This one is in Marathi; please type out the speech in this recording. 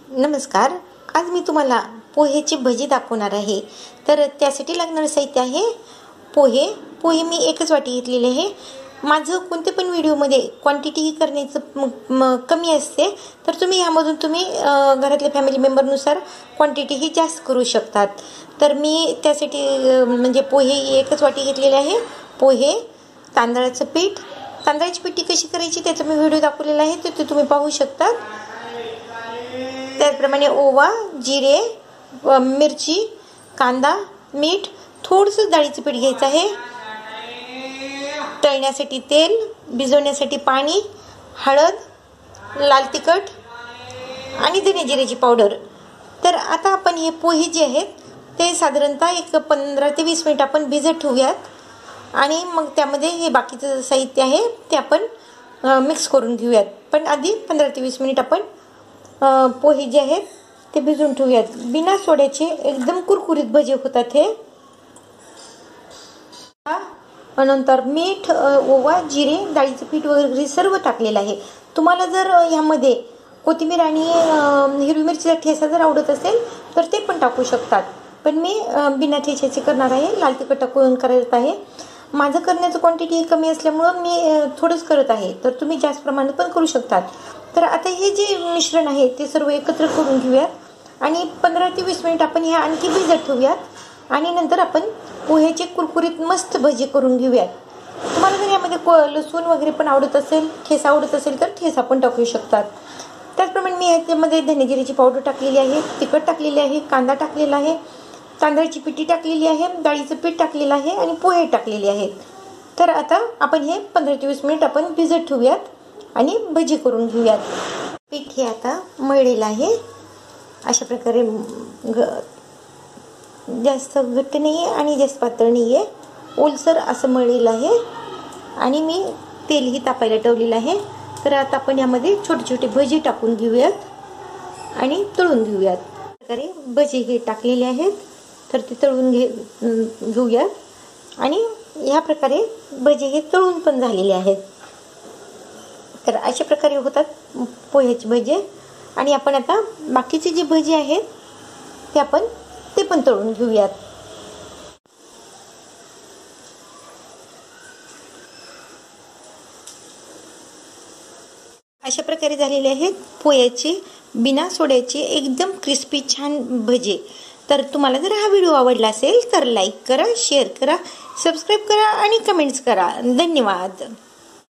नमस्कार. आज मी तुम्हाला पोहेची भजी दाखवणार आहे. तर त्यासाठी लागणारं साहित्य आहे पोहे मी एकच वाटी घेतलेले आहे. माझं कोणते पण व्हिडिओमध्ये क्वांटिटी करण्याचं कमी असते, तर तुम्ही यामधून घरातल्या फॅमिली मेंबरनुसार क्वांटिटी ही जास्त करू शकतात. तर मी त्यासाठी म्हणजे पोहे एकच वाटी घेतलेले आहे. पोहे, तांदळाचं पीठ, तांदळाची पिठी कशी करायची त्याचा मी व्हिडिओ दाखवलेला आहे, ते तुम्ही पाहू शकता. त्याचप्रमाणे ओवा, जिरे, मिरची, कांदा, मीठ, थोडंसं डाळीचं पीठ घ्यायचं आहे. तळण्यासाठी तेल, भिजवण्यासाठी पाणी, हळद, लाल तिखट आणि धने जिऱ्याची पावडर. तर आता आपण हे पोहे जे आहेत ते साधारणतः एक 15 ते 20 मिनिट आपण भिजत ठेवूयात. आणि मग त्यामध्ये हे बाकीचं साहित्य आहे ते आपण मिक्स करून घेऊयात. पण आधी 15 ते 20 मिनिट आपण पोहे जे आहेत ते भिजवून ठेवूयात. बिना सोड्याचे एकदम कुरकुरीत भजे होतात हे. नंतर मीठ, ओवा, जिरे, डाळीचं पीठ वगैरे सर्व टाकलेलं आहे. तुम्हाला जर ह्यामध्ये कोथिंबीर आणि हिरवी मिरचीचा ठेचा जर आवडत असेल तर ते पण टाकू शकतात. पण मी बिना ठेच्याचे करणार आहे, लाल तिखट टाकून करत आहे. माझं करण्याचं क्वांटिटी कमी असल्यामुळं मी थोडंच करत आहे, तर तुम्ही जास्त प्रमाणात पण करू शकतात. तर आता हे जे मिश्रण आहे ते सर्व एकत्र करून घेऊयात आणि 15 ते 20 मिनिट आपण हे आणखी भिजत ठेवूयात. आणि नंतर आपण पोह्याचे कुरकुरीत मस्त भजी करून घेऊयात. तुम्हाला जर यामध्ये लसूण वगैरे पण आवडत असेल, ठेचा आवडत असेल तर ठेचा पण टाकू शकतात. त्याचप्रमाणे मी याच्यामध्ये धने जिऱ्याची पावडर टाकलेली आहे, तिखट टाकलेली आहे, कांदा टाकलेला आहे, तांदळाची पिठी टाकलेली आहे, डाळीचं पीठ टाकलेलं आहे आणि पोहे टाकलेले आहेत. तर आता आपण हे 15 ते 20 मिनिट आपण भिजत ठेवूयात आणि भजी करून घेऊयात. पीठ हे आता मळलेलं आहे. अशा प्रकारे जास्त घट्ट नाही आहे आणि जास्त पातळ नाही आहे, ओलसर असं मळलेलं आहे. आणि मी तेलही तापायला ठेवलेलं आहे. तर आता आपण यामध्ये छोटे छोटे भजी टाकून घेऊयात आणि तळून घेऊयात. प्रकारे भजी हे टाकलेले आहेत, तर ते तळून घेऊयात. आणि ह्या प्रकारे भजी हे तळून पण झालेले आहेत. तर अशा प्रकारे होतात पोह्याची भजी. आणि आपण आता बाकीचे जे भजी आहेत ते पण तळून घेऊयात. अशा प्रकारे झालेले आहेत पोह्याचे बिना सोड्याचे एकदम क्रिस्पी छान भजे. तर तुम्हाला जर हा व्हिडिओ आवडला असेल तर लाईक करा, शेअर करा, सबस्क्राईब करा आणि कमेंट्स करा. धन्यवाद.